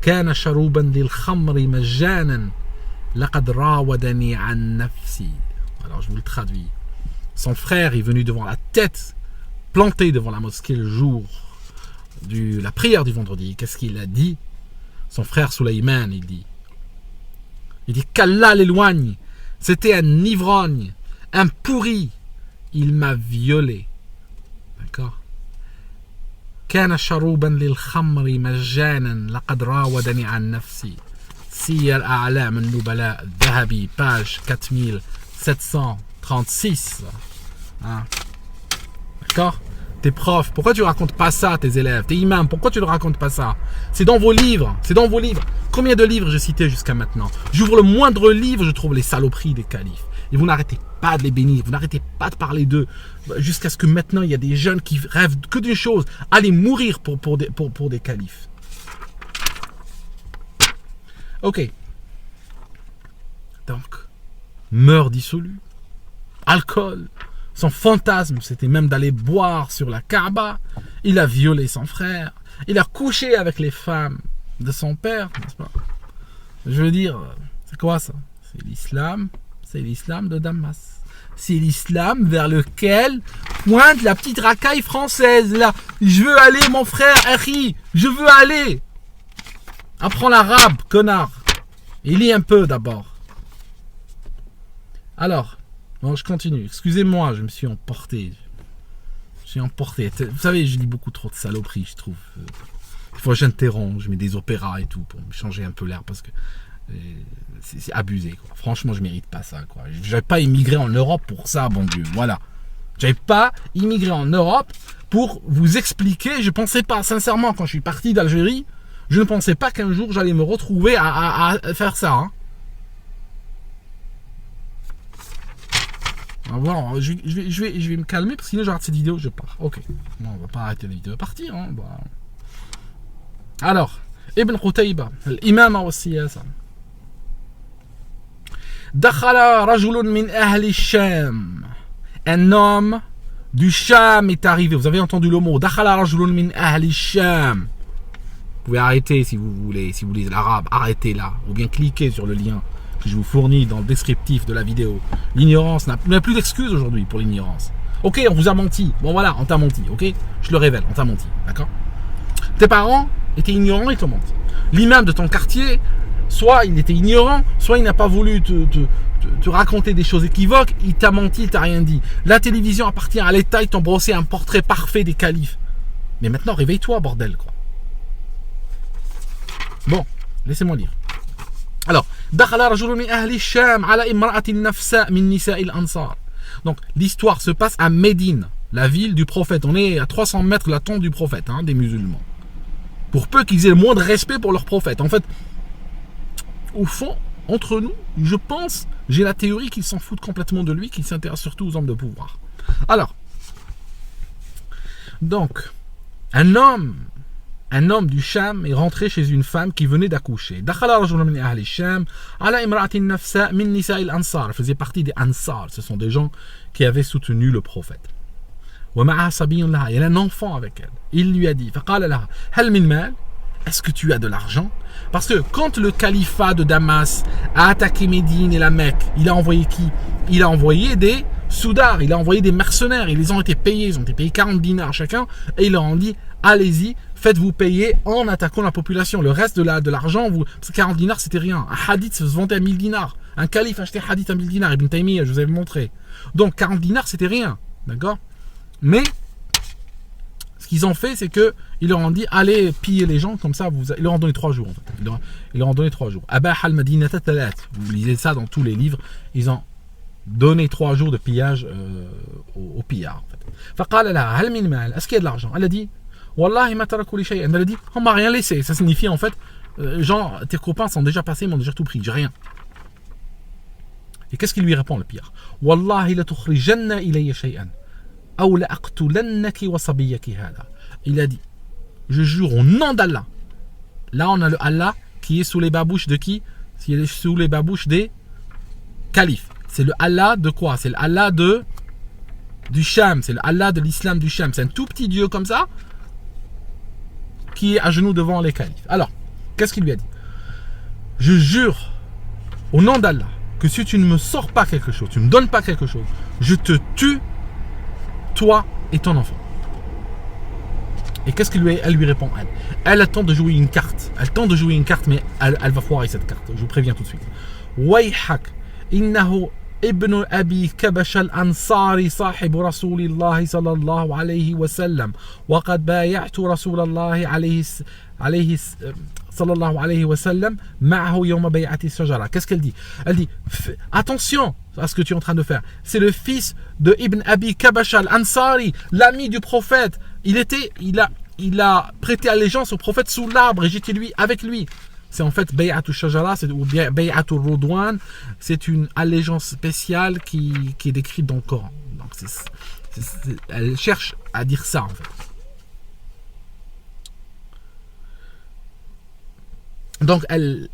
كان شروبا للخمر مجانا لقد راودني عن نفسي. Alors je vous le traduis. Son frère est venu devant la tête, planté devant la mosquée le jour de la prière du vendredi. Qu'est-ce qu'il a dit? Son frère Sulayman, il dit qu'Allah l'éloigne, c'était un ivrogne, un pourri, il m'a violé. D'accord? كان شروبا للخمر مجانا لقد راودني عن نفسي. سير أعلام النبلاء الذهبي page 4736. D'accord? Tes profs, pourquoi tu ne racontes pas ça à tes élèves? Tes imams, pourquoi tu ne racontes pas ça? C'est dans vos livres, c'est dans vos livres. Combien de livres j'ai cités jusqu'à maintenant? J'ouvre le moindre livre, je trouve les saloperies des califes. Et vous n'arrêtez pas de les bénir, vous n'arrêtez pas de parler d'eux, jusqu'à ce que maintenant il y a des jeunes qui rêvent que d'une chose, aller mourir pour des califes. Ok. Donc, meurtre dissolu, alcool, son fantasme c'était même d'aller boire sur la Kaaba, il a violé son frère, il a couché avec les femmes de son père, n'est-ce pas? Je veux dire, c'est quoi ça? C'est l'islam. C'est l'islam de Damas. C'est l'islam vers lequel pointe la petite racaille française là. Je veux aller, mon frère, Harry. Je veux aller. Apprends l'arabe, connard. Et lis un peu d'abord. Alors, Bon, je continue. Excusez-moi, je me suis emporté. Je suis emporté. Vous savez, je dis beaucoup trop de saloperies, je trouve. Des fois, j'interromps, je mets des opéras et tout pour me changer un peu l'air parce que c'est abusé, quoi. Franchement, je mérite pas ça, quoi. J'avais pas immigré en Europe pour ça, bon Dieu. Voilà. J'avais pas immigré en Europe pour vous expliquer. Je pensais pas, sincèrement, quand je suis parti d'Algérie, je ne pensais pas qu'un jour j'allais me retrouver à faire ça. Hein. Voilà, je vais me calmer parce que sinon j'arrête cette vidéo, je pars. Ok. Bon, on va pas arrêter la vidéo, partir. Hein. Bon. Alors, Ibn Qutayba, l'imam wa siyasa. Dakhala rajulun min ahli Sham. Un homme du Sham est arrivé. Vous avez entendu le mot. Dakhala rajulun min ahli Sham. Vous pouvez arrêter si vous voulez l'arabe, arrêtez là. Ou bien cliquez sur le lien que je vous fournis dans le descriptif de la vidéo. L'ignorance n'a plus d'excuses aujourd'hui pour l'ignorance. Ok, on vous a menti. Bon voilà, on t'a menti. Ok, je le révèle, on t'a menti. D'accord. Tes parents étaient ignorants, ils t'ont menti. L'imam de ton quartier, soit il était ignorant, soit il n'a pas voulu te raconter des choses équivoques, il t'a menti, il t'a rien dit. La télévision appartient à l'État, ils t'ont brossé un portrait parfait des califes. Mais maintenant, réveille-toi, bordel, quoi. Bon, laissez-moi lire. Alors, donc, l'histoire se passe à Médine, la ville du prophète. On est à 300 mètres de la tombe du prophète, hein, des musulmans. Pour peu qu'ils aient le moins de respect pour leur prophète. En fait, au fond, entre nous, je pense, j'ai la théorie qu'ils s'en foutent complètement de lui, qu'ils s'intéressent surtout aux hommes de pouvoir. Alors, donc, un homme du Sham est rentré chez une femme qui venait d'accoucher. Elle faisait partie des Ansar. Ce sont des gens qui avaient soutenu le prophète. Il y a un enfant avec elle. Il lui a dit, est-ce que tu as de l'argent? Parce que quand le califat de Damas a attaqué Médine et la Mecque, il a envoyé qui? Il a envoyé des soudars, il a envoyé des mercenaires. Ils ont été payés, 40 dinars chacun. Et ils leur ont dit, allez-y, faites-vous payer en attaquant la population. Le reste de l'argent, parce que 40 dinars, c'était rien. Un hadith se vendait à 1000 dinars. Un calife achetait un hadith à 1000 dinars. Ibn Taymiyyah, je vous avais montré. Donc 40 dinars, c'était rien. D'accord? Mais ce qu'ils ont fait, c'est qu'ils leur ont dit, allez piller les gens, comme ça, ils leur ont donné 3 jours. En fait. Ils leur ont donné 3 jours. Vous lisez ça dans tous les livres. Ils ont donné 3 jours de pillage aux pillards. En fait. Est-ce qu'il y a de l'argent? Elle a dit, Wallahi ma taraku li shay'an. Elle a dit, on m'a rien laissé. Ça signifie en fait, genre, tes copains sont déjà passés, ils m'ont déjà tout pris, j'ai rien. Et qu'est-ce qu'il lui répond le pire? Wallahi la tukhrijanna ilayya shay'an. Aw la aqtulannaki wa sabiyyaki hada. Il a dit, je jure au nom d'Allah. Là on a le Allah qui est sous les babouches de qui? Il est sous les babouches des califes. C'est le Allah de quoi? C'est le Allah du Sham. C'est le Allah de l'islam du Sham. C'est un tout petit dieu comme ça qui est à genoux devant les califes. Alors, qu'est-ce qu'il lui a dit? Je jure au nom d'Allah que si tu ne me sors pas quelque chose, tu ne me donnes pas quelque chose, je te tue, toi et ton enfant. Et qu'est-ce qu'elle lui répond? Elle attend de jouer une carte. Elle tente de jouer une carte, mais elle va foirer cette carte. Je vous préviens tout de suite. Wayhak, innahu ابن أبي كبش الأنصاري صاحب رسول الله صلى الله عليه وسلم وقد بايعت رسول الله عليه صلى الله عليه وسلم معه يوم بيعة الشجرة. Qu'est-ce qu'elle dit? Elle dit, attention à ce que tu es en train de faire. C'est le fils de Ibn Abi Kabash al-Ansari, l'ami du prophète. Il a prêté allégeance au prophète sous l'arbre et j'étais avec lui. C'est en fait Bay'atul Shajara ou bien Bay'atul Ridwan, c'est une allégeance spéciale qui est décrite dans le Coran. Donc elle cherche à dire ça en fait. Donc elle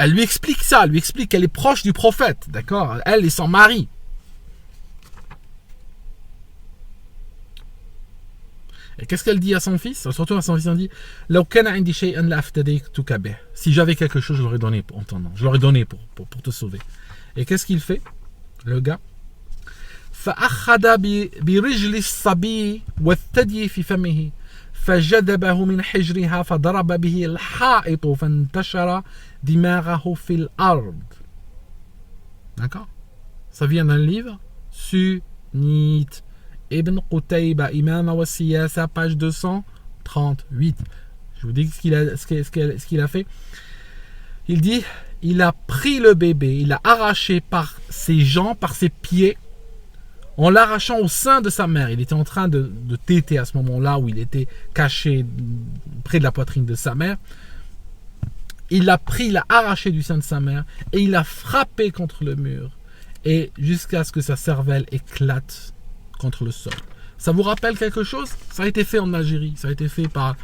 lui explique ça, elle lui explique qu'elle est proche du prophète, d'accord? Elle et son mari. Et qu'est-ce qu'elle dit à son fils? Surtout à son fils, elle dit, si j'avais quelque chose, je l'aurais donné en ton nom. Je l'aurais donné pour te sauver. Et qu'est-ce qu'il fait, le gars? فأخذ برجل الصبي والثدي في فمه فجذبه من حجرها فضرب به الحائط فانتشر دماغه في الأرض. D'accord? Ça vient d'un livre sunnite. Ibn Qutayba, Imam wa Siyasa, page 238. Je vous dis ce qu'il a fait. Il dit, il a pris le bébé, il l'a arraché par ses jambes, par ses pieds, en l'arrachant au sein de sa mère. Il était en train de téter à ce moment-là où il était caché près de la poitrine de sa mère. Il l'a pris, il l'a arraché du sein de sa mère et il l'a frappé contre le mur et jusqu'à ce que sa cervelle éclate contre le sol. Ça vous rappelle quelque chose? Ça a été fait en Algérie, ça a été fait par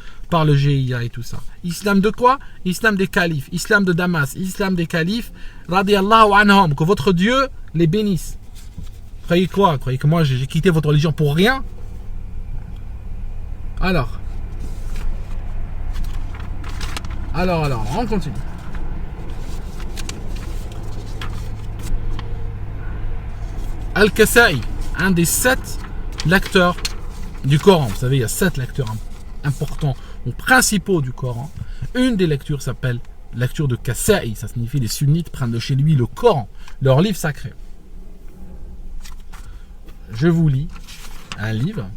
le GIA et tout ça. Islam de quoi? Islam des califes, islam de Damas, islam des califes, radiyallahu anhum, que votre Dieu les bénisse. Croyez quoi? Croyez que moi j'ai quitté votre religion pour rien? Alors, on continue. Al-Kasa'i, un des 7 lecteurs du Coran. Vous savez, il y a 7 lecteurs importants ou principaux du Coran. Une des lectures s'appelle lecture de Kasa'i. Ça signifie les sunnites prennent de chez lui le Coran, leur livre sacré. Je vous lis un livre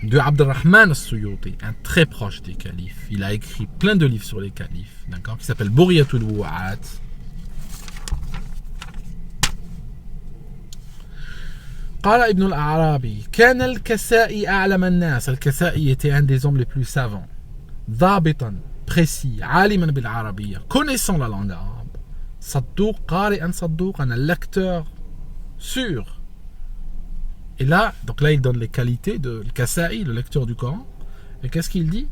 de Abdurrahman al-Suyuti, un très proche des califes. Il a écrit plein de livres sur les califes, d'accord, qui s'appelle Bouriyatul Wu'at. قال ابن الأعرابي كان الكسائي أعلم الناس. الكسائي était un des hommes les plus savants, ضابطا, précis, عالما بالعربية, connaissant la langue arabe, صدوق, قارئا صدوقا, un lecteur sûr. Et là, donc là, il donne les qualités de Al-Kasa'i, le lecteur du Coran. Et qu'est-ce qu'il dit?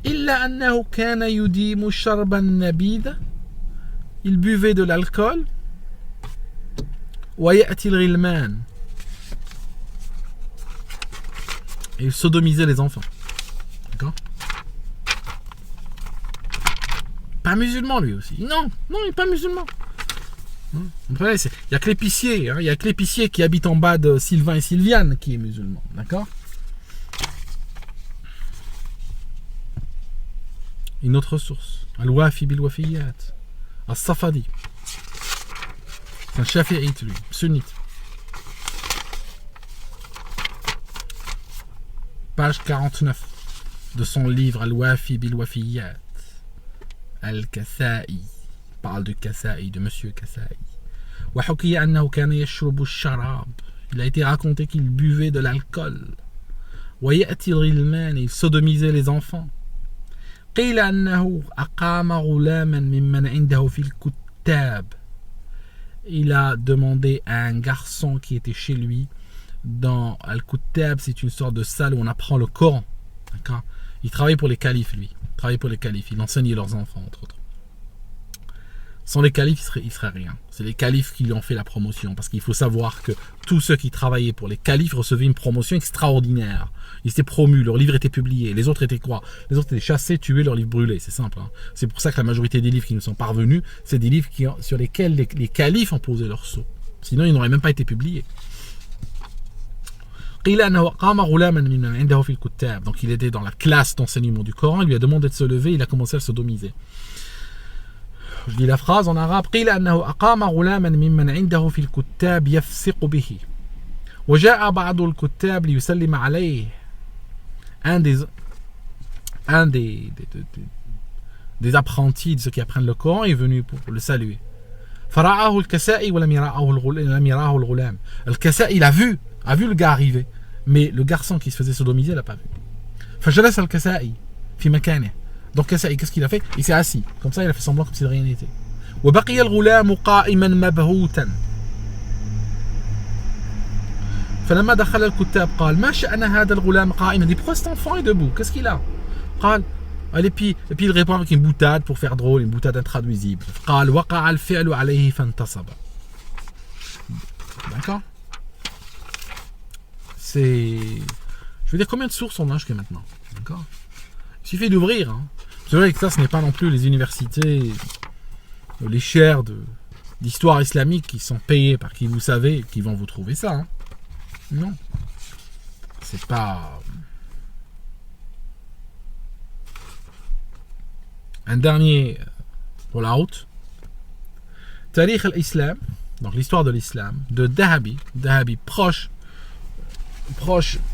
إلا أنه كان يديم شربا نبيذا. Il buvait de l'alcool. ويأتي الغلمان. Et il sodomisait les enfants. D'accord? Pas musulman lui aussi. Non, il n'est pas musulman. Il n'y a que l'épicier, il y a que l'épicier qui habite en bas de Sylvain et Sylviane qui est musulman, d'accord? Une autre source, Al-Wafi bil-Wafiyat, Al-Safadi, c'est un shafi'ite lui, sunnite. Page 49 de son livre Al-Wafi bil-Wafiyat, Al-Kasa'i. Parle de Kasa'i, de monsieur Kasa'i. Il a été raconté qu'il buvait de l'alcool. Et il sodomisait les enfants. Il a demandé à un garçon qui était chez lui dans Al-Kuttab, c'est une sorte de salle où on apprend le Coran. D'accord? Il travaillait pour les califes, lui. Il travaillait pour les califes. Il enseignait leurs enfants, entre autres. Sans les califes, il serait rien. C'est les califes qui lui ont fait la promotion. Parce qu'il faut savoir que tous ceux qui travaillaient pour les califes recevaient une promotion extraordinaire. Ils étaient promus, leurs livres étaient publiés. Les autres étaient quoi? Les autres étaient chassés, tués, leurs livres brûlés. C'est simple. Hein. C'est pour ça que la majorité des livres qui nous sont parvenus, c'est des livres sur lesquels les califes ont posé leur sceau. Sinon, ils n'auraient même pas été publiés. Donc il était dans la classe d'enseignement du Coran. Il lui a demandé de se lever. Il a commencé à se sodomiser. Je lis la phrase en arabe. قيل أنه أقام غلاما ممن عنده في الكتاب يفسق به وجاء بعض الكتاب ليسلم عليه. Un des apprentis de ceux qui apprennent le Coran est venu pour le saluer. فرآه الكسائي ولم يراه الغلام. الكسائي a vu le gars arriver, mais le garçon qui se faisait sodomiser l'a pas vu. فجلس الكسائي في مكانه. Donc qu'est-ce qu'il a fait? Il s'est assis. Comme ça, il a fait semblant comme si de rien n'était. وبقي الغلام قائما مبهوتا. فلما دخل الكتاب قال ما شأن هذا الغلام قائما. Il dit pourquoi cet enfant est debout? Qu'est-ce qu'il a? قال et puis il répond avec une boutade pour faire drôle, une boutade intraduisible. قال وقع الفعل عليه فانتصب. D'accord? C'est... Je veux dire combien de sources on a jusqu'à maintenant? D'accord? Il suffit d'ouvrir. Hein. C'est vrai que ça, ce n'est pas non plus les universités, les chaires d'histoire islamique qui sont payées par qui vous savez, qui vont vous trouver ça. Hein. Non. C'est pas... Un dernier pour la route. Tarikh al-Islam, donc l'histoire de l'islam, de Dahabi proche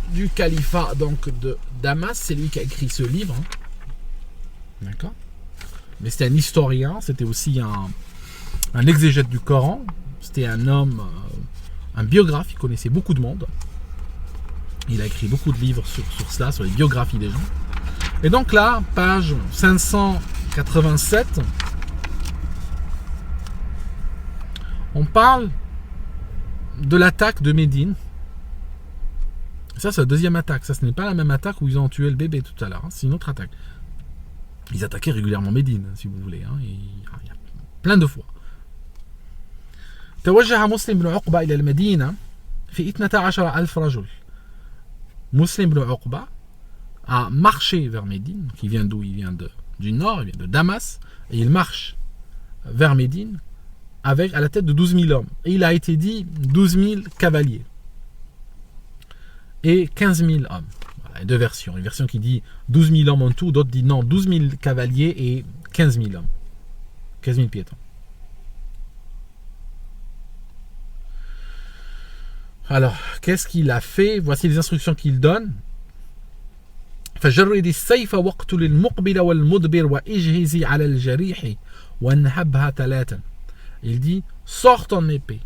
du califat donc de Damas, c'est lui qui a écrit ce livre. D'accord. Mais c'était un historien, c'était aussi un exégète du Coran, c'était un homme, un biographe, il connaissait beaucoup de monde. Il a écrit beaucoup de livres sur cela, sur les biographies des gens. Et donc là, page 587, on parle de l'attaque de Médine. Ça, c'est la deuxième attaque. Ça, ce n'est pas la même attaque où ils ont tué le bébé tout à l'heure. C'est une autre attaque. Ils attaquaient régulièrement Médine, si vous voulez. Il y a plein de fois. توجه مسلم بن عقبة إلى المدينة في 12,000 رجل. Muslim ibn Uqba a marché vers Médine, qui vient d'où? Il vient du nord, il vient de Damas, et il marche vers Médine avec à la tête de 12 000 hommes. Et il a été dit 12 000 cavaliers et 15 000 hommes. Voilà, deux versions. Une version qui dit 12 000 hommes en tout, d'autres disent non, 12 000 cavaliers et 15 000 hommes. 15 000 piétons. Alors, qu'est-ce qu'il a fait? Voici les instructions qu'il donne. فجرد السيف واقتل المقبل والمدبر واجهزي على الجريح وانهبها ثلاثا. Il dit, sors ton épée.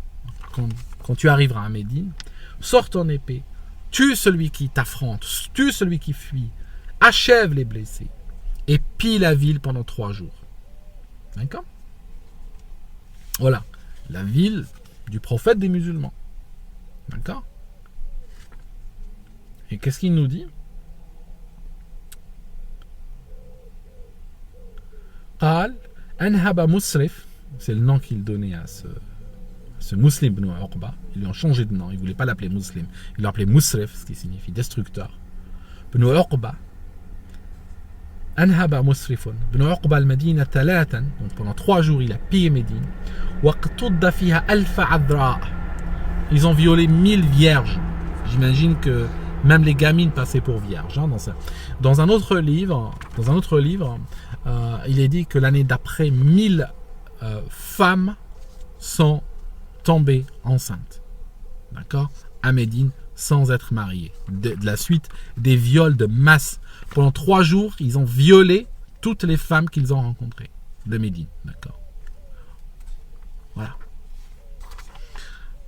Quand tu arriveras à Médine, sors ton épée. Tue celui qui t'affronte, tue celui qui fuit. Achève les blessés. Et pille la ville pendant 3 jours. D'accord? Voilà. La ville du prophète des musulmans. D'accord? Et qu'est-ce qu'il nous dit? Qal Anhaba Musrif, c'est le nom qu'il donnait à ce Muslim ibn Uqba. Ils lui ont changé de nom, ils ne voulaient pas l'appeler Muslim, ils l'ont appelé Musrif, ce qui signifie destructeur. Ibn Uqba Anhaba Musrifun Ibn Uqba al-Madina thalathan, donc pendant 3 jours il a pillé Médine. Waqtudda fiha alfa adra. Ils ont violé 1000 vierges. J'imagine que même les gamines passaient pour vierges. Dans un autre livre, il est dit que l'année d'après, 1000 femmes sont tombées enceintes. D'accord? À Médine, sans être mariées. De la suite des viols de masse. Pendant 3 jours, ils ont violé toutes les femmes qu'ils ont rencontrées de Médine. D'accord? Voilà.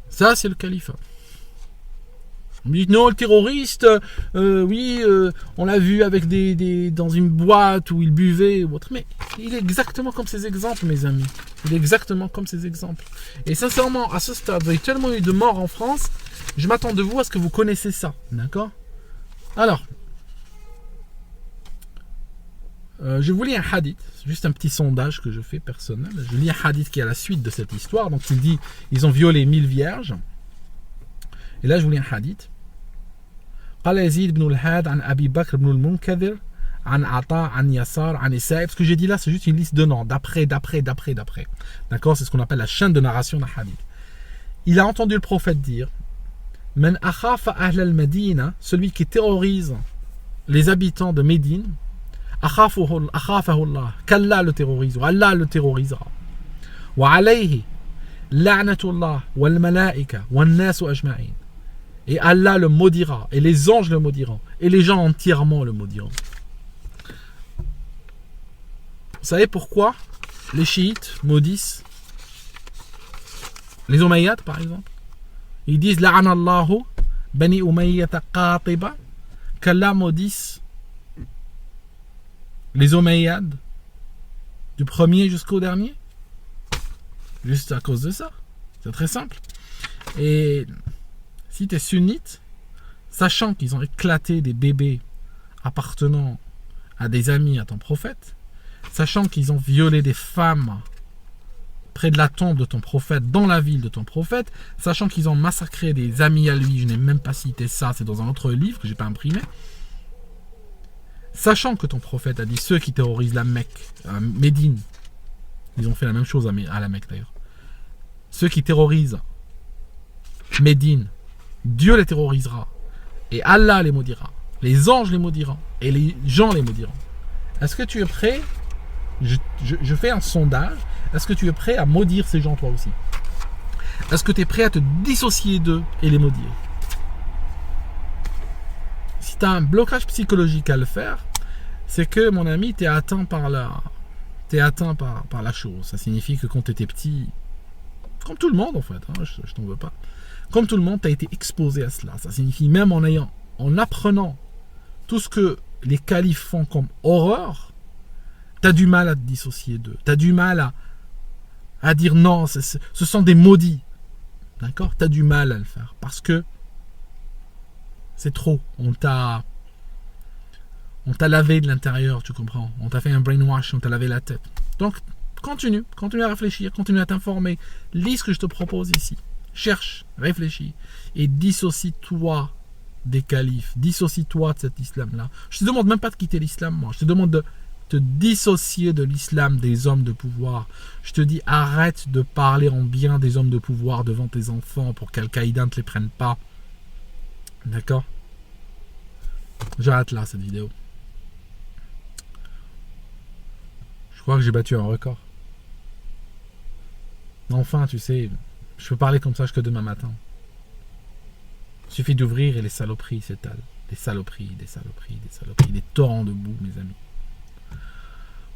Ça, c'est le califat. On dit non, le terroriste, oui, on l'a vu avec dans une boîte où il buvait ou autre. Mais il est exactement comme ces exemples, mes amis. Il est exactement comme ces exemples. Et sincèrement, à ce stade, il y a tellement eu de morts en France, je m'attends de vous à ce que vous connaissez ça. D'accord? Alors, je vous lis un hadith, juste un petit sondage que je fais personnel. Je lis un hadith qui est à la suite de cette histoire. Donc il dit, ils ont violé 1000 vierges. Et là je vous lis un hadith. قال يزيد بن الهاد عن أبي بكر بن المنكدر عن عطاء عن يسار عن إسحاق. Ce que j'ai dit là, c'est juste une liste de noms, d'après. D'accord? C'est ce qu'on appelle la chaîne de narration d'un hadith. Il a entendu le prophète dire, من أخاف أهل المدينة, celui qui terrorise les habitants de Médine, أخافه الله, qu'Allah le terrorise, ou Allah le terrorisera. وعليه لعنة الله والملائكة والناس أجمعين. Et Allah le maudira, et les anges le maudiront, et les gens entièrement le maudiront. Vous savez pourquoi les chiites maudissent les Umayyads, par exemple? Ils disent la'ana Allahu bani Umayyata qatiba, qu'Allah maudisse les Omeyyades du premier jusqu'au dernier, juste à cause de ça. C'est très simple. Et si tu es sunnite, sachant qu'ils ont éclaté des bébés appartenant à des amis à ton prophète, sachant qu'ils ont violé des femmes près de la tombe de ton prophète, dans la ville de ton prophète, sachant qu'ils ont massacré des amis à lui, je n'ai même pas cité ça, c'est dans un autre livre que je n'ai pas imprimé, sachant que ton prophète a dit ceux qui terrorisent la Mecque, Médine, ils ont fait la même chose à la Mecque d'ailleurs, ceux qui terrorisent Médine, Dieu les terrorisera, et Allah les maudira, les anges les maudiront, et les gens les maudiront. Est-ce que tu es prêt? Je fais un sondage. Est-ce que tu es prêt à maudire ces gens toi aussi? Est-ce que tu es prêt à te dissocier d'eux et les maudire? Si tu as un blocage psychologique à le faire, c'est que, mon ami, tu es atteint par la chose. Ça signifie que quand tu étais petit, comme tout le monde en fait, hein, je t'en veux pas, comme tout le monde, tu as été exposé à cela. Ça signifie même en apprenant tout ce que les califes font comme horreur, tu as du mal à te dissocier d'eux. Tu as du mal à dire non, ce sont des maudits. D'accord? Tu as du mal à le faire parce que c'est trop. On t'a lavé de l'intérieur, tu comprends? On t'a fait un brainwash, on t'a lavé la tête. Donc, continue à réfléchir, continue à t'informer. Lis ce que je te propose ici. Cherche, réfléchis et dissocie-toi des califes. Dissocie-toi de cet islam-là. Je te demande même pas de quitter l'islam, moi. Je te demande de te dissocier de l'islam des hommes de pouvoir. Je te dis, arrête de parler en bien des hommes de pouvoir devant tes enfants pour qu'Al-Qaïda ne te les prenne pas. D'accord? J'arrête là cette vidéo. Je crois que j'ai battu un record. Enfin, tu sais, je peux parler comme ça jusque demain matin. Il suffit d'ouvrir et les saloperies s'étalent. Des saloperies, des torrents de boue, mes amis.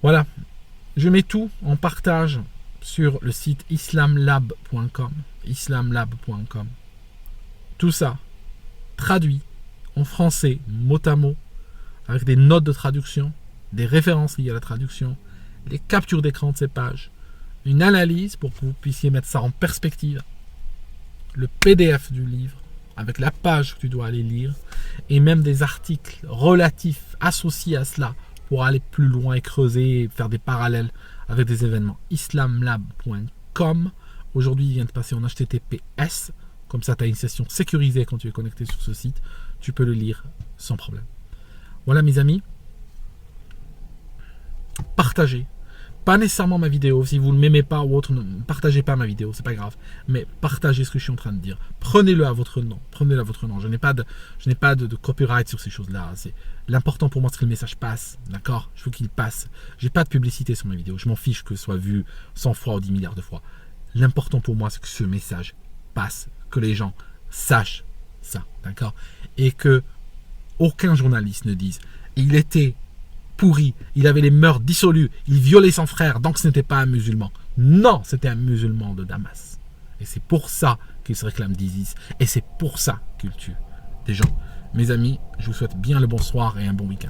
Voilà. Je mets tout en partage sur le site islamlab.com. Islamlab.com. Tout ça traduit en français, mot à mot, avec des notes de traduction, des références liées à la traduction, les captures d'écran de ces pages, une analyse pour que vous puissiez mettre ça en perspective, le PDF du livre, avec la page que tu dois aller lire, et même des articles relatifs associés à cela pour aller plus loin et creuser et faire des parallèles avec des événements. Islamlab.com. Aujourd'hui, il vient de passer en HTTPS. Comme ça, tu as une session sécurisée quand tu es connecté sur ce site. Tu peux le lire sans problème. Voilà, mes amis. Partagez. Pas nécessairement ma vidéo. Si vous ne m'aimez pas ou autre, ne partagez pas ma vidéo. C'est pas grave. Mais partagez ce que je suis en train de dire. Prenez-le à votre nom. Prenez-le à votre nom. Je n'ai pas de copyright sur ces choses-là. L'important pour moi, c'est que le message passe. D'accord? Je veux qu'il passe. J'ai pas de publicité sur mes vidéos. Je m'en fiche que ce soit vu 100 fois ou 10 milliards de fois. L'important pour moi, c'est que ce message passe. Que les gens sachent ça. D'accord? Et que aucun journaliste ne dise il était pourri, il avait les mœurs dissolues, il violait son frère, donc ce n'était pas un musulman. Non, c'était un musulman de Damas. Et c'est pour ça qu'il se réclame d'ISIS. Et c'est pour ça qu'il tue des gens. Mes amis, je vous souhaite bien le bonsoir et un bon week-end.